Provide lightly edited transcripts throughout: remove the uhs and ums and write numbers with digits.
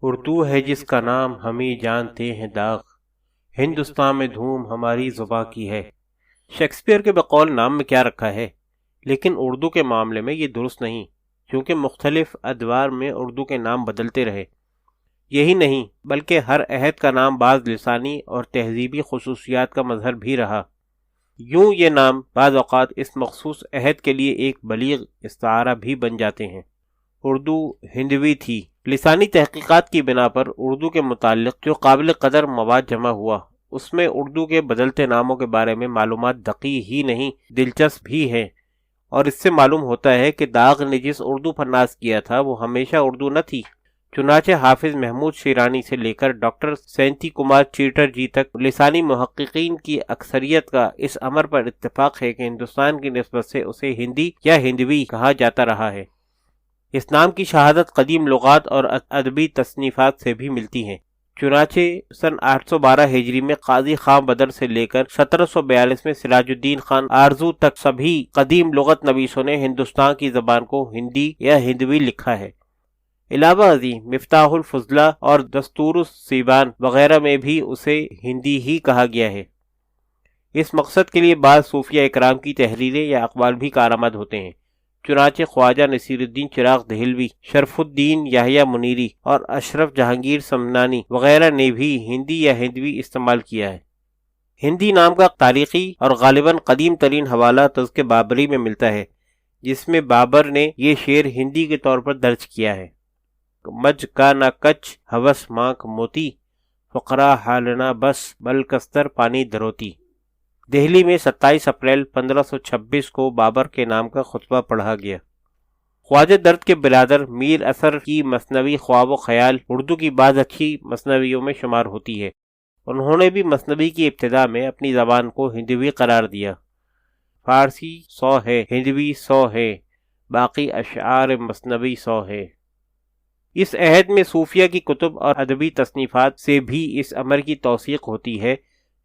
اردو ہے جس کا نام ہم ہی جانتے ہیں داغ، ہندوستان میں دھوم ہماری زباں کی ہے۔ شیکسپیئر کے بقول نام میں کیا رکھا ہے، لیکن اردو کے معاملے میں یہ درست نہیں، کیونکہ مختلف ادوار میں اردو کے نام بدلتے رہے۔ یہی نہیں بلکہ ہر عہد کا نام بعض لسانی اور تہذیبی خصوصیات کا مظہر بھی رہا۔ یوں یہ نام بعض اوقات اس مخصوص عہد کے لیے ایک بلیغ استعارہ بھی بن جاتے ہیں۔ اردو ہندوی تھی۔ لسانی تحقیقات کی بنا پر اردو کے متعلق جو قابل قدر مواد جمع ہوا، اس میں اردو کے بدلتے ناموں کے بارے میں معلومات دقیق ہی نہیں، دلچسپ بھی ہیں، اور اس سے معلوم ہوتا ہے کہ داغ نے جس اردو پر ناز کیا تھا وہ ہمیشہ اردو نہ تھی۔ چنانچہ حافظ محمود شیرانی سے لے کر ڈاکٹر سینتی کمار چیٹر جی تک لسانی محققین کی اکثریت کا اس امر پر اتفاق ہے کہ ہندوستان کی نسبت سے اسے ہندی یا ہندوی کہا جاتا رہا ہے۔ اس نام کی شہادت قدیم لغات اور ادبی تصنیفات سے بھی ملتی ہیں۔ چنانچہ سن 812 ہجری میں قاضی خان بدر سے لے کر 1742 میں سراج الدین خان آرزو تک سبھی قدیم لغت نویسوں نے ہندوستان کی زبان کو ہندی یا ہندوی لکھا ہے۔ علاوہ ازیں مفتاح الفضلہ اور دستور السیبان وغیرہ میں بھی اسے ہندی ہی کہا گیا ہے۔ اس مقصد کے لیے بعض صوفیہ اکرام کی تحریریں یا اقوال بھی کارآمد ہوتے ہیں۔ چنانچہ خواجہ نصیر الدین چراغ دہلوی، شرف الدین یحییٰ منیری اور اشرف جہانگیر سمنانی وغیرہ نے بھی ہندی یا ہندوی استعمال کیا ہے۔ ہندی نام کا تاریخی اور غالباً قدیم ترین حوالہ تذکرہ بابری میں ملتا ہے، جس میں بابر نے یہ شعر ہندی کے طور پر درج کیا ہے: مجھ کا نہ کچھ ہوس مانک موتی، فقرا حالنا بس بلکستر پانی دروتی۔ دہلی میں 27 اپریل 1526 کو بابر کے نام کا خطبہ پڑھا گیا۔ خواجہ درد کے برادر میر اثر کی مثنوی خواب و خیال اردو کی بعض اچھی مثنویوں میں شمار ہوتی ہے۔ انہوں نے بھی مثنوی کی ابتدا میں اپنی زبان کو ہندوی قرار دیا۔ فارسی 100 ہے، ہندوی 100 ہے، باقی اشعار مثنوی 100 ہے۔ اس عہد میں صوفیہ کی کتب اور ادبی تصنیفات سے بھی اس امر کی توثیق ہوتی ہے۔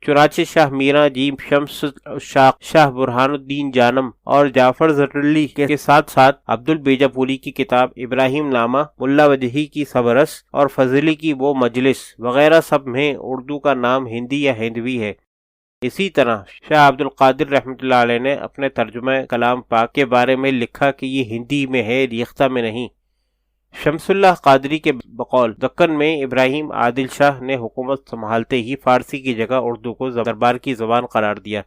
چنانچہ شاہ میراں جی شمس الشاق، شاہ برہان الدین جانم اور جعفر زرلی کے ساتھ ساتھ عبد البیجا پوری کی کتاب ابراہیم نامہ، ملا وجہی کی سبرس اور فضلی کی وہ مجلس وغیرہ سب میں اردو کا نام ہندی یا ہندوی ہے۔ اسی طرح شاہ عبد القادر رحمۃ اللہ علیہ نے اپنے ترجمہ کلام پاک کے بارے میں لکھا کہ یہ ہندی میں ہے، ریختہ میں نہیں۔ شمس اللہ قادری کے بقول دکن میں ابراہیم عادل شاہ نے حکومت سنبھالتے ہی فارسی کی جگہ اردو کو دربار کی زبان قرار دیا۔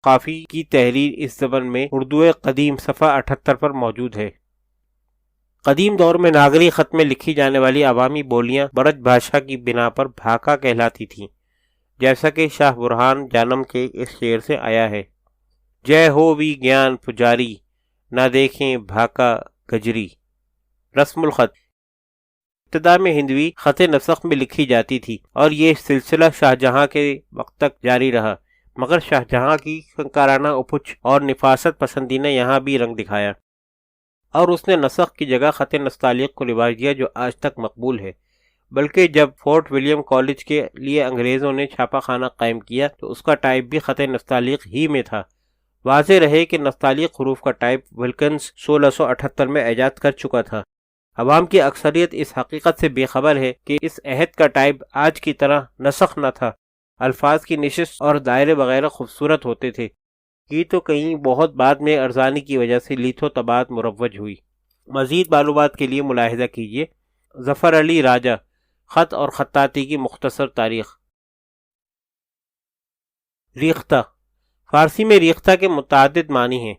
قافی کی تحریر اس زبان میں اردو قدیم صفحہ 78 پر موجود ہے۔ قدیم دور میں ناگری خط میں لکھی جانے والی عوامی بولیاں برج بھاشا کی بنا پر بھاکا کہلاتی تھیں، جیسا کہ شاہ برہان جانم کے اس شعر سے آیا ہے: جے ہو وی گیان پجاری، نہ دیکھیں بھاکا گجری۔ رسم الخط ابتدا میں ہندوی خط نسخ میں لکھی جاتی تھی، اور یہ سلسلہ شاہ جہاں کے وقت تک جاری رہا، مگر شاہ جہاں کی فنکارانہ اپچ اور نفاست پسندی نے یہاں بھی رنگ دکھایا، اور اس نے نسخ کی جگہ خط نستعلیق کو رواج دیا، جو آج تک مقبول ہے۔ بلکہ جب فورٹ ولیم کالج کے لیے انگریزوں نے چھاپا خانہ قائم کیا تو اس کا ٹائپ بھی خط نستعلیق ہی میں تھا۔ واضح رہے کہ نستعلیق حروف کا ٹائپ ولکنز 1678 میں ایجاد کر چکا تھا۔ عوام کی اکثریت اس حقیقت سے بے خبر ہے کہ اس عہد کا ٹائپ آج کی طرح نسخ نہ تھا۔ الفاظ کی نشست اور دائرے وغیرہ خوبصورت ہوتے تھے، یہ تو کہیں بہت بعد میں ارزانی کی وجہ سے لیتھو طباعت مروج ہوئی۔ مزید معلومات کے لیے ملاحظہ کیجیے ظفر علی راجہ، خط اور خطاطی کی مختصر تاریخ۔ ریختہ فارسی میں ریختہ کے متعدد معنی ہیں،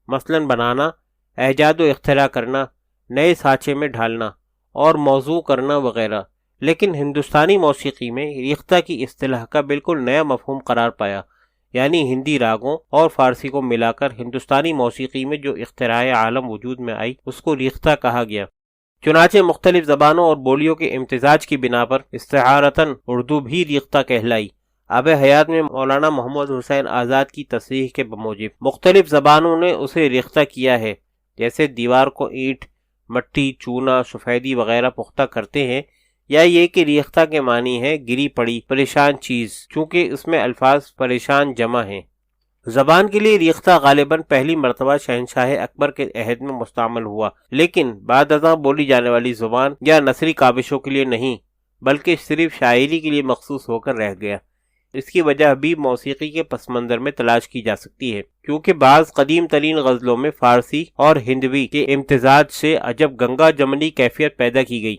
مثلا بنانا، ایجاد و اختراع کرنا، نئے سانچے میں ڈھالنا اور موضوع کرنا وغیرہ، لیکن ہندوستانی موسیقی میں ریختہ کی اصطلاح کا بالکل نیا مفہوم قرار پایا، یعنی ہندی راگوں اور فارسی کو ملا کر ہندوستانی موسیقی میں جو اختراع عالم وجود میں آئی اس کو ریختہ کہا گیا۔ چنانچہ مختلف زبانوں اور بولیوں کے امتزاج کی بنا پر استعارتاً اردو بھی ریختہ کہلائی۔ آب حیات میں مولانا محمد حسین آزاد کی تصریح کے بموجب مختلف زبانوں نے اسے ریختہ کیا ہے، جیسے دیوار کو اینٹ، مٹی، چونا، سفیدی وغیرہ پختہ کرتے ہیں، یا یہ کہ ریختہ کے معنی ہے گری پڑی، پریشان چیز، چونکہ اس میں الفاظ پریشان جمع ہیں۔ زبان کے لیے ریختہ غالباً پہلی مرتبہ شہنشاہ اکبر کے عہد میں مستعمل ہوا، لیکن بعد ازاں بولی جانے والی زبان یا نثری کاوشوں کے لیے نہیں بلکہ صرف شاعری کے لیے مخصوص ہو کر رہ گیا۔ اس کی وجہ بھی موسیقی کے پس منظر میں تلاش کی جا سکتی ہے، کیونکہ بعض قدیم ترین غزلوں میں فارسی اور ہندوی کے امتزاج سے عجب گنگا جمنی کیفیت پیدا کی گئی۔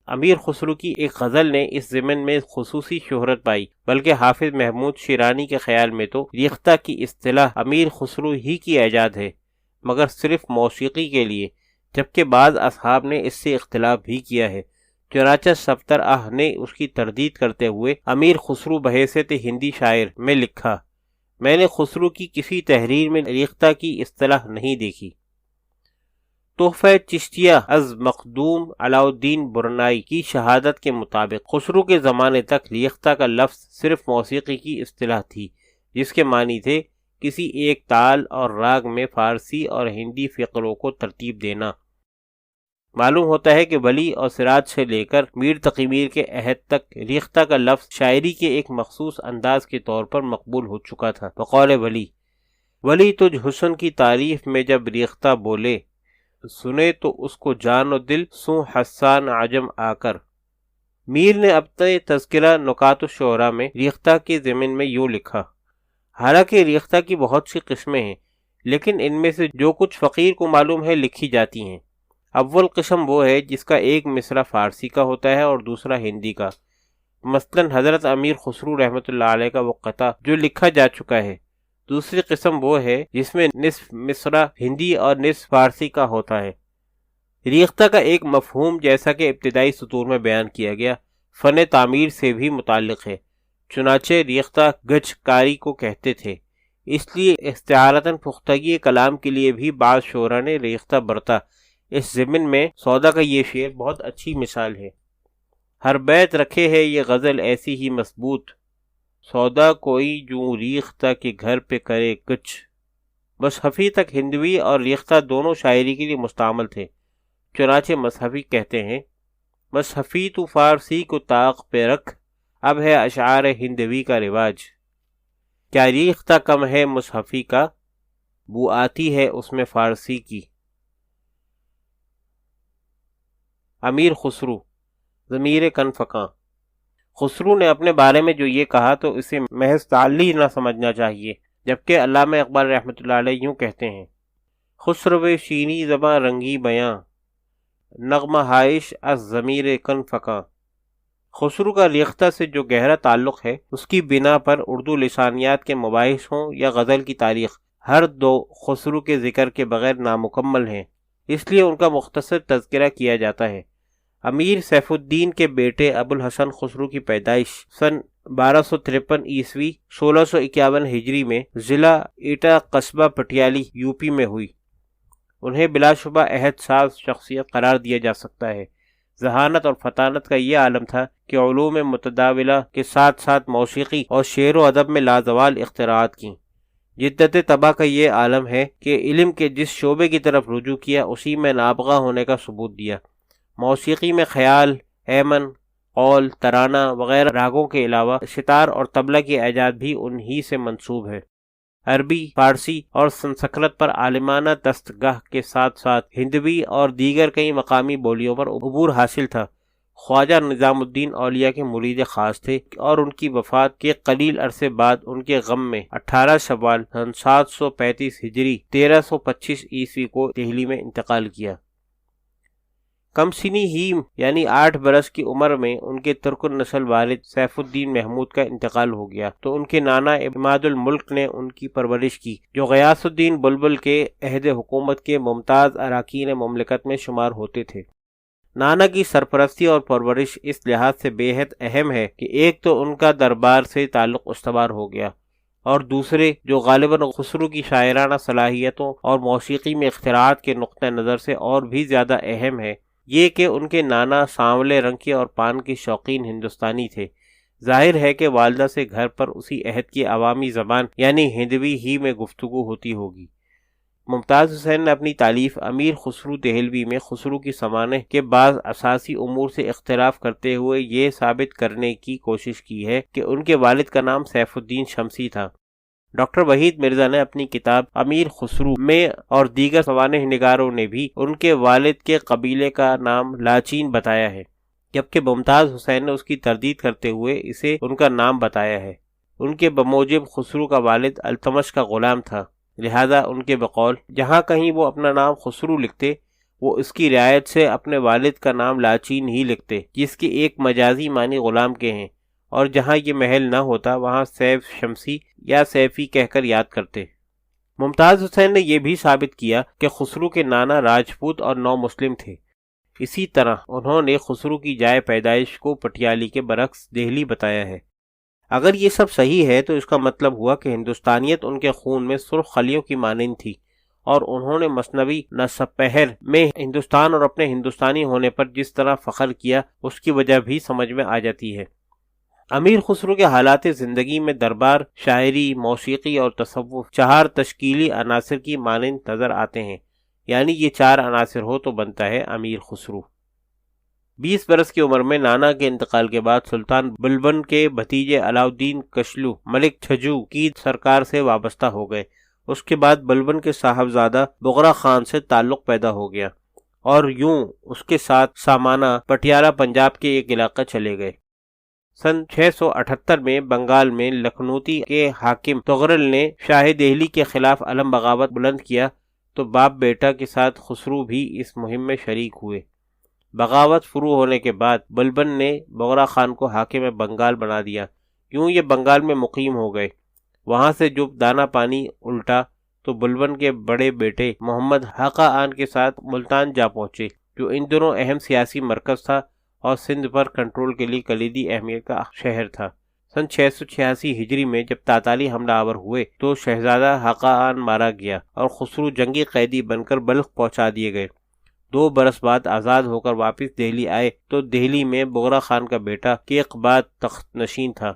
امیر خسرو کی ایک غزل نے اس ضمن میں خصوصی شہرت پائی، بلکہ حافظ محمود شیرانی کے خیال میں تو ریختہ کی اصطلاح امیر خسرو ہی کی ایجاد ہے، مگر صرف موسیقی کے لیے، جبکہ بعض اصحاب نے اس سے اختلاف بھی کیا ہے۔ چنانچہ صفدر نے اس کی تردید کرتے ہوئے امیر خسرو بحیثیت ہندی شاعر میں لکھا، میں نے خسرو کی کسی تحریر میں ریختہ کی اصطلاح نہیں دیکھی۔ تحفہ چشتیہ از مخدوم علاء الدین برنائی کی شہادت کے مطابق خسرو کے زمانے تک ریختہ کا لفظ صرف موسیقی کی اصطلاح تھی، جس کے معنی تھے کسی ایک تال اور راگ میں فارسی اور ہندی فقروں کو ترتیب دینا۔ معلوم ہوتا ہے کہ ولی اور سراج سے لے کر میر تقی میر کے عہد تک ریختہ کا لفظ شاعری کے ایک مخصوص انداز کے طور پر مقبول ہو چکا تھا۔ بقول ولی تجھ حسن کی تعریف میں جب ریختہ بولے، سنے تو اس کو جان و دل سوں حسان عجم آ کر۔ میر نے اب تذکرہ نکات الشعراء میں ریختہ کے ضمن میں یوں لکھا، حالانکہ ریختہ کی بہت سی قسمیں ہیں، لیکن ان میں سے جو کچھ فقیر کو معلوم ہے لکھی جاتی ہیں۔ اول قسم وہ ہے جس کا ایک مصرع فارسی کا ہوتا ہے اور دوسرا ہندی کا، مثلا حضرت امیر خسرو رحمۃ اللہ علیہ کا وہ قطع جو لکھا جا چکا ہے۔ دوسری قسم وہ ہے جس میں نصف مصرع ہندی اور نصف فارسی کا ہوتا ہے۔ ریختہ کا ایک مفہوم، جیسا کہ ابتدائی سطور میں بیان کیا گیا، فن تعمیر سے بھی متعلق ہے، چنانچہ ریختہ گچ کاری کو کہتے تھے، اس لیے استعارتاً پختگی کلام کے لیے بھی بعض شعراء نے ریختہ برتا۔ اس ضمن میں سودا کا یہ شعر بہت اچھی مثال ہے، ہر بیت رکھے ہے یہ غزل ایسی ہی مضبوط، سودا کوئی جوں ریختہ کے گھر پہ کرے کچھ۔ مصحفی تک ہندوی اور ریختہ دونوں شاعری کے لیے مستعمل تھے، چنانچہ مصحفی کہتے ہیں، مصحفی تو فارسی کو طاق پہ رکھ، اب ہے اشعار ہندوی کا رواج، کیا ریختہ کم ہے مصحفی کا، بو آتی ہے اس میں فارسی کی۔ امیر خسرو، ضمیر کن فکاں۔ خسرو نے اپنے بارے میں جو یہ کہا تو اسے محض تعلی نہ سمجھنا چاہیے، جبکہ علامہ اقبال رحمۃ اللہ علیہ یوں کہتے ہیں، خسرو شینی زباں رنگی بیاں، نغمہ ہائش از ضمیر کن فکاں۔ خسرو کا ریختہ سے جو گہرا تعلق ہے، اس کی بنا پر اردو لسانیات کے مباحث ہوں یا غزل کی تاریخ، ہر دو خسرو کے ذکر کے بغیر نامکمل ہیں، اس لیے ان کا مختصر تذکرہ کیا جاتا ہے۔ امیر سیف الدین کے بیٹے ابو الحسن خسرو کی پیدائش سن 1253 عیسوی 1651 ہجری میں ضلع ایٹا قصبہ پٹیالی یوپی میں ہوئی۔ انہیں بلا شبہ عہد ساز شخصیت قرار دیا جا سکتا ہے۔ ذہانت اور فطانت کا یہ عالم تھا کہ علوم متداولہ کے ساتھ ساتھ موسیقی اور شعر و ادب میں لازوال اختراعات کیں۔ جدت طبع کا یہ عالم ہے کہ علم کے جس شعبے کی طرف رجوع کیا اسی میں نابغہ ہونے کا ثبوت دیا۔ موسیقی میں خیال، ایمن، قول، ترانہ وغیرہ راگوں کے علاوہ ستار اور طبلہ کی ایجاد بھی انہی سے منسوب ہے۔ عربی، فارسی اور سنسکرت پر عالمانہ دستگاہ کے ساتھ ساتھ ہندوی اور دیگر کئی مقامی بولیوں پر عبور حاصل تھا۔ خواجہ نظام الدین اولیاء کے مرید خاص تھے اور ان کی وفات کے قلیل عرصے بعد ان کے غم میں 18 شوال سن 735 ہجری 1325 عیسوی کو دہلی میں انتقال کیا۔ کم سنی ہی یعنی 8 برس کی عمر میں ان کے ترک النسل والد سیف الدین محمود کا انتقال ہو گیا تو ان کے نانا عماد الملک نے ان کی پرورش کی، جو غیاث الدین بلبل کے عہد حکومت کے ممتاز اراکین مملکت میں شمار ہوتے تھے۔ نانا کی سرپرستی اور پرورش اس لحاظ سے بے حد اہم ہے کہ ایک تو ان کا دربار سے تعلق استوار ہو گیا، اور دوسرے جو غالباً خسرو کی شاعرانہ صلاحیتوں اور موسیقی میں اختراعات کے نقطہ نظر سے اور بھی زیادہ اہم ہے، یہ کہ ان کے نانا سانولے رنگ کے اور پان کے شوقین ہندوستانی تھے۔ ظاہر ہے کہ والدہ سے گھر پر اسی عہد کی عوامی زبان یعنی ہندوی ہی میں گفتگو ہوتی ہوگی۔ ممتاز حسین نے اپنی تالیف امیر خسرو دہلوی میں خسرو کی سمانح کے بعض اساسی امور سے اختلاف کرتے ہوئے یہ ثابت کرنے کی کوشش کی ہے کہ ان کے والد کا نام سیف الدین شمسی تھا، ڈاکٹر وحید مرزا نے اپنی کتاب امیر خسرو میں اور دیگر سوانح نگاروں نے بھی ان کے والد کے قبیلے کا نام لاچین بتایا ہے، جبکہ ممتاز حسین نے اس کی تردید کرتے ہوئے اسے ان کا نام بتایا ہے۔ ان کے بموجب خسرو کا والد التمش کا غلام تھا، لہذا ان کے بقول جہاں کہیں وہ اپنا نام خسرو لکھتے وہ اس کی رعایت سے اپنے والد کا نام لاچین ہی لکھتے، جس کے ایک مجازی معنی غلام کے ہیں، اور جہاں یہ محل نہ ہوتا وہاں سیف شمسی یا سیفی کہہ کر یاد کرتے۔ ممتاز حسین نے یہ بھی ثابت کیا کہ خسرو کے نانا راجپوت اور نو مسلم تھے۔ اسی طرح انہوں نے خسرو کی جائے پیدائش کو پٹیالی کے برعکس دہلی بتایا ہے۔ اگر یہ سب صحیح ہے تو اس کا مطلب ہوا کہ ہندوستانیت ان کے خون میں سرخ خلیوں کی مانند تھی، اور انہوں نے مثنوی نسپہر میں ہندوستان اور اپنے ہندوستانی ہونے پر جس طرح فخر کیا اس کی وجہ بھی سمجھ میں آ جاتی ہے۔ امیر خسرو کے حالات زندگی میں دربار، شاعری، موسیقی اور تصوف چار تشکیلی عناصر کی مانند نظر آتے ہیں، یعنی یہ چار عناصر ہو تو بنتا ہے امیر خسرو۔ 20 برس کی عمر میں نانا کے انتقال کے بعد سلطان بلبن کے بھتیجے علاؤالدین کشلو ملک چھجو کی سرکار سے وابستہ ہو گئے۔ اس کے بعد بلبن کے صاحبزادہ بغرا خان سے تعلق پیدا ہو گیا، اور یوں اس کے ساتھ سامانہ پٹیالہ پنجاب کے ایک علاقہ چلے گئے۔ سن 678 میں بنگال میں لکھنوتی کے حاکم تغرل نے شاہ دہلی کے خلاف علم بغاوت بلند کیا تو باپ بیٹا کے ساتھ خسرو بھی اس مہم میں شریک ہوئے۔ بغاوت شروع ہونے کے بعد بلبن نے بغرا خان کو حاکم بنگال بنا دیا، یوں یہ بنگال میں مقیم ہو گئے۔ وہاں سے جب دانا پانی الٹا تو بلبن کے بڑے بیٹے محمد حقا آن کے ساتھ ملتان جا پہنچے، جو ان دنوں اہم سیاسی مرکز تھا اور سندھ پر کنٹرول کے لیے کلیدی اہمیت کا شہر تھا۔ سن 686 ہجری میں جب تاتالی حملہ آور ہوئے تو شہزادہ حقا آن مارا گیا اور خسرو جنگی قیدی بن کر بلخ پہنچا دیے گئے۔ 2 برس بعد آزاد ہو کر واپس دہلی آئے تو دہلی میں بغرا خان کا بیٹا کیقباد تخت نشین تھا۔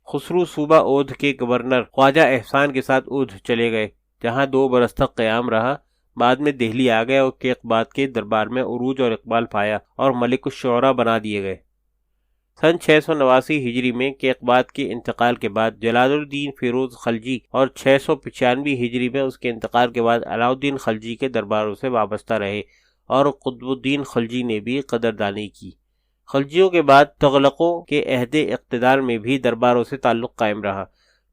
خسرو صوبہ اودھ کے گورنر خواجہ احسان کے ساتھ اودھ چلے گئے، جہاں 2 برس تک قیام رہا۔ بعد میں دہلی آ گئے اور کیقباد کے دربار میں عروج اور اقبال پایا اور ملک الشعراء بنا دیے گئے۔ سن 689 ہجری میں کیقباد کے انتقال کے بعد جلال الدین فیروز خلجی اور 695 ہجری میں اس کے انتقال کے بعد علاؤالدین خلجی کے درباروں سے وابستہ رہے، اور قطب الدین خلجی نے بھی قدردانی کی۔ خلجیوں کے بعد تغلقوں کے عہد اقتدار میں بھی درباروں سے تعلق قائم رہا،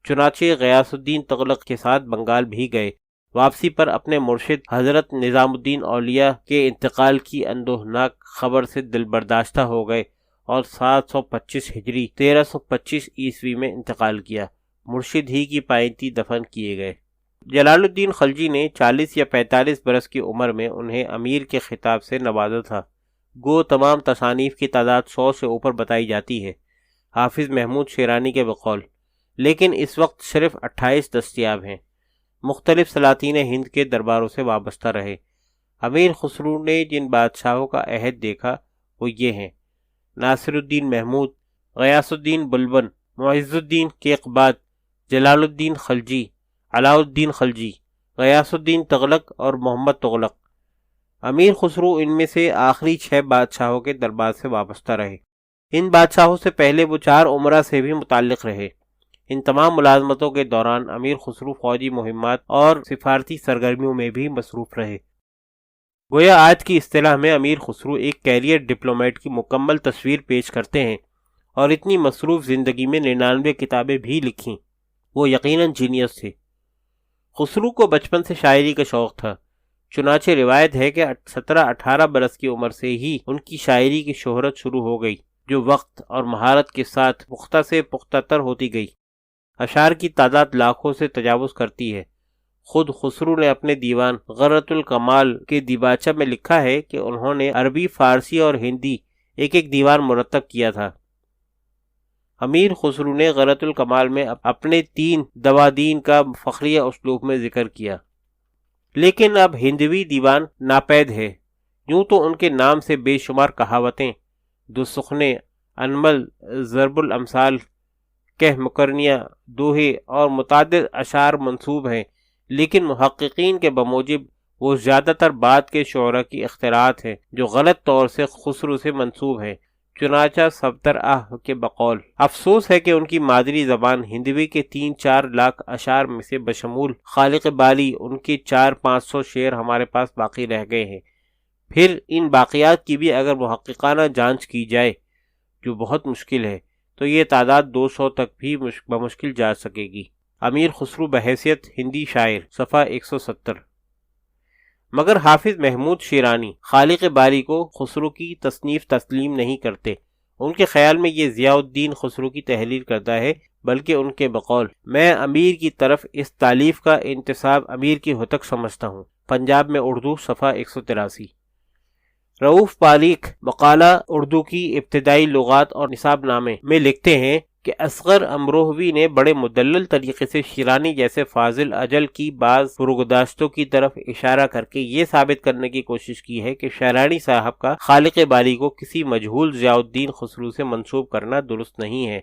چنانچہ غیاث الدین تغلق کے ساتھ بنگال بھی گئے۔ واپسی پر اپنے مرشد حضرت نظام الدین اولیاء کے انتقال کی اندوہناک خبر سے دل برداشتہ ہو گئے اور 725 ہجری 1325 عیسوی میں انتقال کیا۔ مرشد ہی کی پائیتی دفن کیے گئے۔ جلال الدین خلجی نے 40 یا 45 برس کی عمر میں انہیں امیر کے خطاب سے نوازا تھا، گو تمام تصانیف کی تعداد 100 سے اوپر بتائی جاتی ہے، حافظ محمود شیرانی کے بقول، لیکن اس وقت صرف 28 دستیاب ہیں۔ مختلف سلاطین ہند کے درباروں سے وابستہ رہے۔ امیر خسرو نے جن بادشاہوں کا عہد دیکھا وہ یہ ہیں: ناصر الدین محمود، غیاث الدین بلبن، معز الدین کیقباد، جلال الدین خلجی، علاء الدین خلجی، غیاث الدین تغلق اور محمد تغلق۔ امیر خسرو ان میں سے آخری 6 بادشاہوں کے دربار سے وابستہ رہے۔ ان بادشاہوں سے پہلے وہ 4 امراء سے بھی متعلق رہے۔ ان تمام ملازمتوں کے دوران امیر خسرو فوجی مہمات اور سفارتی سرگرمیوں میں بھی مصروف رہے۔ گویا آج کی اصطلاح میں امیر خسرو ایک کیریئر ڈپلومیٹ کی مکمل تصویر پیش کرتے ہیں، اور اتنی مصروف زندگی میں 99 کتابیں بھی لکھیں۔ وہ یقیناً جینیس تھے۔ خسرو کو بچپن سے شاعری کا شوق تھا، چنانچہ روایت ہے کہ 17-18 برس کی عمر سے ہی ان کی شاعری کی شہرت شروع ہو گئی، جو وقت اور مہارت کے ساتھ پختہ سے پختہ تر ہوتی گئی۔ اشعار کی تعداد لاکھوں سے تجاوز کرتی ہے۔ خود خسرو نے اپنے دیوان غرۃ الکمال کے دیباچہ میں لکھا ہے کہ انہوں نے عربی، فارسی اور ہندی ایک دیوان مرتب کیا تھا۔ امیر خسرو نے غرۃ الکمال میں اپنے 3 دوادین کا فخریہ اسلوب میں ذکر کیا، لیکن اب ہندوی دیوان ناپید ہے۔ یوں تو ان کے نام سے بے شمار کہاوتیں، دو سخنے، انمل، ضرب الامثال، کہہ مکرنیہ، دوہے اور متعدد اشعار منسوب ہیں، لیکن محققین کے بموجب وہ زیادہ تر بعد کے شعراء کی اختراعات ہیں جو غلط طور سے خسرو سے منسوب ہیں، چنانچہ صفدر کے بقول افسوس ہے کہ ان کی مادری زبان ہندوی کے 3-4 لاکھ اشعار میں سے بشمول خالق باری ان کے 400-500 شعر ہمارے پاس باقی رہ گئے ہیں۔ پھر ان باقیات کی بھی اگر محققانہ جانچ کی جائے، جو بہت مشکل ہے، تو یہ تعداد 200 تک بھی بمشکل جا سکے گی۔ امیر خسرو بحیثیت ہندی شاعر، صفحہ 170۔ مگر حافظ محمود شیرانی خالق باری کو خسرو کی تصنیف تسلیم نہیں کرتے۔ ان کے خیال میں یہ ضیاء الدین خسرو کی تحریر کرتا ہے، بلکہ ان کے بقول میں امیر کی طرف اس تالیف کا انتساب امیر کی ہتک سمجھتا ہوں۔ پنجاب میں اردو، صفحہ 183۔ رؤوف پالیک مقالہ اردو کی ابتدائی لغات اور نصاب نامے میں لکھتے ہیں کہ اصغر امروہوی نے بڑے مدلل طریقے سے شیرانی جیسے فاضل اجل کی بعض فروگداشتوں کی طرف اشارہ کر کے یہ ثابت کرنے کی کوشش کی ہے کہ شیرانی صاحب کا خالق باری کو کسی مجہول ضیاء الدین خسرو سے منسوب کرنا درست نہیں ہے،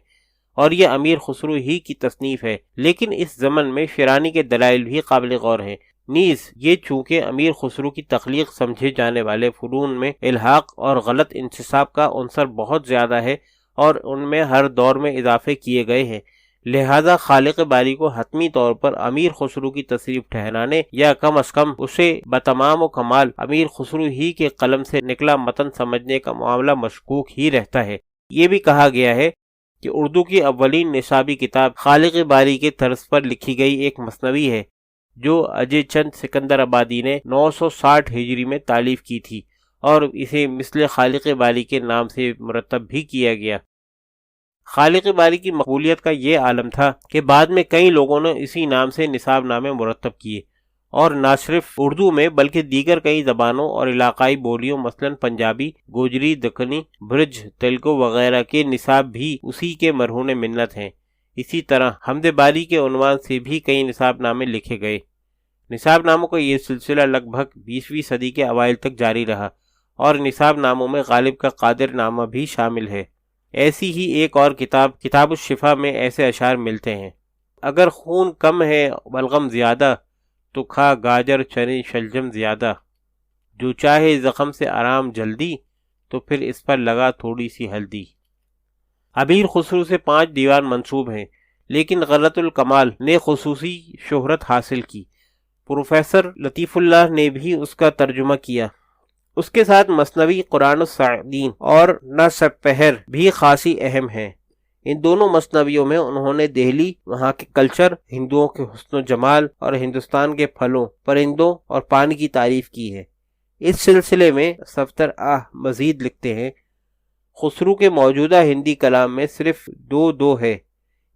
اور یہ امیر خسرو ہی کی تصنیف ہے۔ لیکن اس ضمن میں شیرانی کے دلائل بھی قابل غور ہیں۔ نیز یہ چونکہ امیر خسرو کی تخلیق سمجھے جانے والے فنون میں الحاق اور غلط انتساب کا عنصر بہت زیادہ ہے اور ان میں ہر دور میں اضافے کیے گئے ہیں، لہذا خالق باری کو حتمی طور پر امیر خسرو کی تصریف ٹھہرانے یا کم از کم اسے بتمام و کمال امیر خسرو ہی کے قلم سے نکلا متن سمجھنے کا معاملہ مشکوک ہی رہتا ہے۔ یہ بھی کہا گیا ہے کہ اردو کی اولین نصابی کتاب خالق باری کے طرز پر لکھی گئی ایک مثنوی ہے، جو اجے چند سکندر آبادی نے 960 ہجری میں تالیف کی تھی، اور اسے مثل خالق باری کے نام سے مرتب بھی کیا گیا۔ خالق باری کی مقبولیت کا یہ عالم تھا کہ بعد میں کئی لوگوں نے اسی نام سے نصاب نامے مرتب کیے، اور نہ صرف اردو میں بلکہ دیگر کئی زبانوں اور علاقائی بولیوں مثلا پنجابی، گوجری، دکنی، برج، تیلگو وغیرہ کے نصاب بھی اسی کے مرہون منت ہیں۔ اسی طرح حمد باری کے عنوان سے بھی کئی نصاب نامے لکھے گئے۔ نصاب ناموں کا یہ سلسلہ لگ بھگ 20ویں صدی کے اوائل تک جاری رہا، اور نصاب ناموں میں غالب کا قادر نامہ بھی شامل ہے۔ ایسی ہی ایک اور کتاب الشفا میں ایسے اشعار ملتے ہیں: اگر خون کم ہے بلغم زیادہ، تو کھا گاجر چنے شلجم زیادہ، جو چاہے زخم سے آرام جلدی، تو پھر اس پر لگا تھوڑی سی ہلدی۔ امیر خسرو سے 5 دیوان منسوب ہیں، لیکن غلط الکمال نے خصوصی شہرت حاصل کی۔ پروفیسر لطیف اللہ نے بھی اس کا ترجمہ کیا۔ اس کے ساتھ مثنوی قرآن السعدین اور نصب پہر بھی خاصی اہم ہیں۔ ان دونوں مثنویوں میں انہوں نے دہلی، وہاں کے کلچر، ہندوؤں کے حسن و جمال اور ہندوستان کے پھلوں، پرندوں اور پانی کی تعریف کی ہے۔ اس سلسلے میں صفدر مزید لکھتے ہیں: خسرو کے موجودہ ہندی کلام میں صرف دو ہے،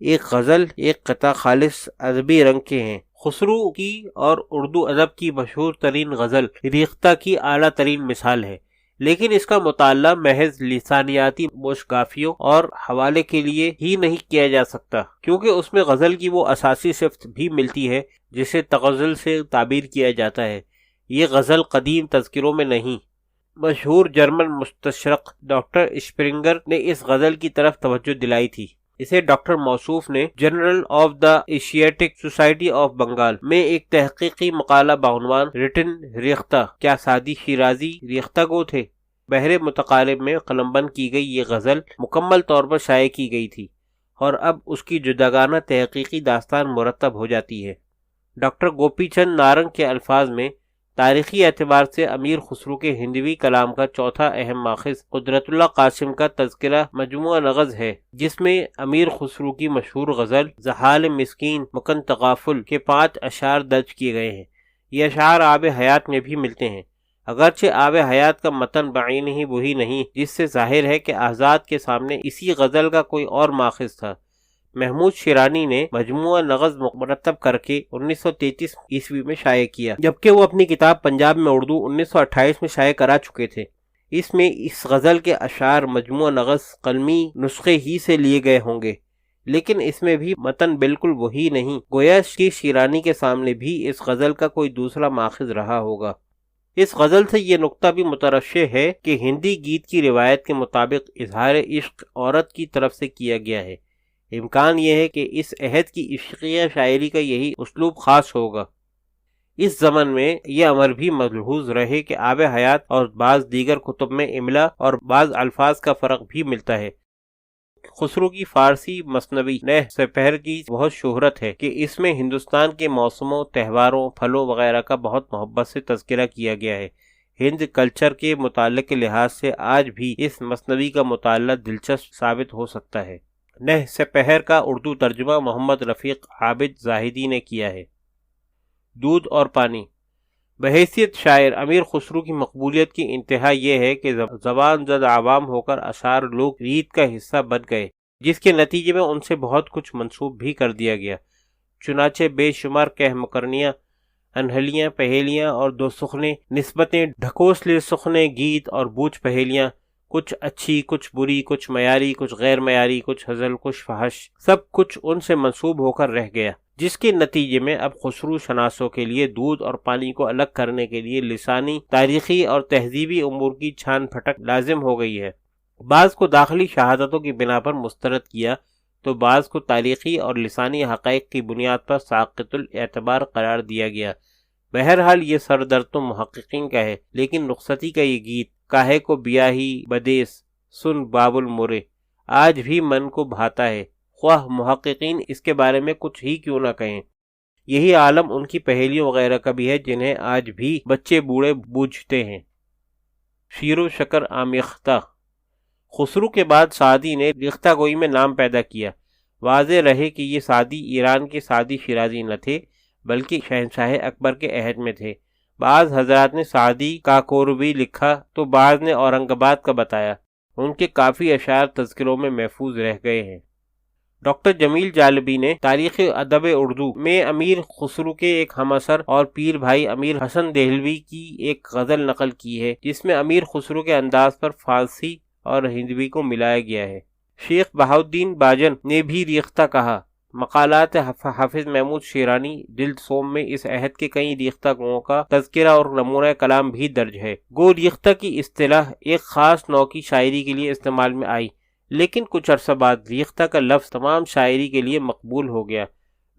ایک غزل، ایک قطعہ خالص ادبی رنگ کے ہیں۔ خسرو کی اور اردو ادب کی مشہور ترین غزل ریختہ کی اعلیٰ ترین مثال ہے، لیکن اس کا مطالعہ محض لسانیاتی موشگافیوں اور حوالے کے لیے ہی نہیں کیا جا سکتا، کیونکہ اس میں غزل کی وہ اساسی صفت بھی ملتی ہے جسے تغزل سے تعبیر کیا جاتا ہے۔ یہ غزل قدیم تذکروں میں نہیں۔ مشہور جرمن مستشرق ڈاکٹر اسپرنگر نے اس غزل کی طرف توجہ دلائی تھی۔ اسے ڈاکٹر موصوف نے general of the Asiatic society of Bengal میں ایک تحقیقی مقالہ بعنوان ریٹن ریختہ، کیا سعدی شیرازی ریختہ گو تھے، بحر متقارب میں قلمبند کی گئی یہ غزل مکمل طور پر شائع کی گئی تھی، اور اب اس کی جداگانہ تحقیقی داستان مرتب ہو جاتی ہے۔ ڈاکٹر گوپی چند نارنگ کے الفاظ میں تاریخی اعتبار سے امیر خسرو کے ہندوی کلام کا چوتھا اہم ماخذ قدرت اللہ قاسم کا تذکرہ مجموعہ نغز ہے، جس میں امیر خسرو کی مشہور غزل زحال مسکین مکن تغافل کے 5 اشعار درج کیے گئے ہیں۔ یہ اشعار آب حیات میں بھی ملتے ہیں، اگرچہ آب حیات کا متن بعین ہی وہی نہیں، جس سے ظاہر ہے کہ آزاد کے سامنے اسی غزل کا کوئی اور ماخذ تھا۔ محمود شیرانی نے مجموعہ نغز مرتب کر کے 1933 عیسوی میں شائع کیا، جبکہ وہ اپنی کتاب پنجاب میں اردو 1928 میں شائع کرا چکے تھے۔ اس میں اس غزل کے اشعار مجموعہ نغز قلمی نسخے ہی سے لیے گئے ہوں گے، لیکن اس میں بھی متن بالکل وہی نہیں، گویا کہ شیرانی کے سامنے بھی اس غزل کا کوئی دوسرا ماخذ رہا ہوگا۔ اس غزل سے یہ نقطہ بھی مترشح ہے کہ ہندی گیت کی روایت کے مطابق اظہار عشق عورت کی طرف سے کیا گیا ہے۔ امکان یہ ہے کہ اس عہد کی عشقیہ شاعری کا یہی اسلوب خاص ہوگا۔ اس زمن میں یہ امر بھی ملحوظ رہے کہ آب حیات اور بعض دیگر کتب میں املا اور بعض الفاظ کا فرق بھی ملتا ہے۔ خسرو کی فارسی مثنوی نہ سپہر کی بہت شہرت ہے کہ اس میں ہندوستان کے موسموں، تہواروں، پھلوں وغیرہ کا بہت محبت سے تذکرہ کیا گیا ہے۔ ہند کلچر کے مطالعے کے لحاظ سے آج بھی اس مثنوی کا مطالعہ دلچسپ ثابت ہو سکتا ہے۔ نہ سپہر کا اردو ترجمہ محمد رفیق عابد زاہدی نے کیا ہے۔ دودھ اور پانی۔ بحیثیت شاعر امیر خسرو کی مقبولیت کی انتہا یہ ہے کہ زبان زد عوام ہو کر اشعار لوک ریت کا حصہ بن گئے، جس کے نتیجے میں ان سے بہت کچھ منسوب بھی کر دیا گیا۔ چنانچہ بے شمار کہہ مکرنیاں، انہلیاں، پہیلیاں اور دو سخنے نسبتیں، ڈھکوسلے سخنے گیت اور بوجھ پہیلیاں، کچھ اچھی، کچھ بری، کچھ معیاری، کچھ غیر معیاری، کچھ ہزل، کچھ فحش، سب کچھ ان سے منسوب ہو کر رہ گیا، جس کے نتیجے میں اب خسرو شناسوں کے لیے دودھ اور پانی کو الگ کرنے کے لیے لسانی، تاریخی اور تہذیبی امور کی چھان پھٹک لازم ہو گئی ہے۔ بعض کو داخلی شہادتوں کی بنا پر مسترد کیا تو بعض کو تاریخی اور لسانی حقائق کی بنیاد پر ساقط الاعتبار قرار دیا گیا۔ بہرحال یہ سر درد تو محققین کا ہے، لیکن رخصتی کا یہ گیت کاہے کو بیاہی بدیس سن باب المرے آج بھی من کو بھاتا ہے، خواہ محققین اس کے بارے میں کچھ ہی کیوں نہ کہیں۔ یہی عالم ان کی پہیلیوں وغیرہ کا بھی ہے جنہیں آج بھی بچے بوڑھے بوجھتے ہیں۔ شیر و شکر آمیختہ۔ خسرو کے بعد سعدی نے ریختہ گوئی میں نام پیدا کیا۔ واضح رہے کہ یہ سعدی ایران کے سعدی شیرازی نہ تھے، بلکہ شہنشاہ اکبر کے عہد میں تھے۔ بعض حضرات نے سعدی کاکوروی لکھا تو بعض نے اورنگ آباد کا بتایا۔ ان کے کافی اشعار تذکروں میں محفوظ رہ گئے ہیں۔ ڈاکٹر جمیل جالبی نے تاریخ ادب اردو میں امیر خسرو کے ایک ہم اثر اور پیر بھائی امیر حسن دہلوی کی ایک غزل نقل کی ہے، جس میں امیر خسرو کے انداز پر فارسی اور ہندوی کو ملایا گیا ہے۔ شیخ بہاؤالدین باجن نے بھی ریختہ کہا۔ مقالات حافظ محمود شیرانی جلد سوم میں اس عہد کے کئی ریختہ گوؤں کا تذکرہ اور نمونہ کلام بھی درج ہے۔ گو ریختہ کی اصطلاح ایک خاص نوع کی شاعری کے لیے استعمال میں آئی، لیکن کچھ عرصہ بعد ریختہ کا لفظ تمام شاعری کے لیے مقبول ہو گیا۔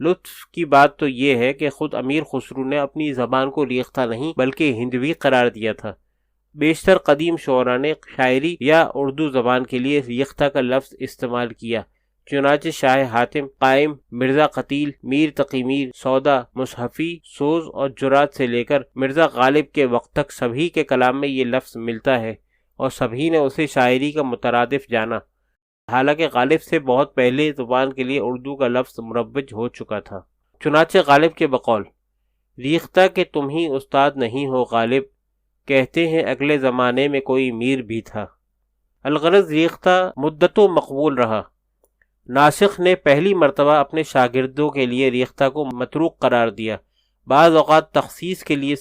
لطف کی بات تو یہ ہے کہ خود امیر خسرو نے اپنی زبان کو ریختہ نہیں بلکہ ہندوی قرار دیا تھا۔ بیشتر قدیم شعراء نے شاعری یا اردو زبان کے لیے ریختہ کا لفظ استعمال کیا، چنانچہ شاہ حاتم، قائم، مرزا قتیل، میر تقی میر، سودا، مصحفی، سوز اور جرات سے لے کر مرزا غالب کے وقت تک سبھی کے کلام میں یہ لفظ ملتا ہے اور سبھی نے اسے شاعری کا مترادف جانا، حالانکہ غالب سے بہت پہلے زبان کے لیے اردو کا لفظ مروج ہو چکا تھا۔ چنانچہ غالب کے بقول ریختہ کہ تم ہی استاد نہیں ہو غالب، کہتے ہیں اگلے زمانے میں کوئی میر بھی تھا۔ الغرض ریختہ مدتوں مقبول رہا۔ ناسخ نے پہلی مرتبہ اپنے شاگردوں کے لیے ریختہ کو متروک قرار دیا، بعض اوقات تخصیص کے لیے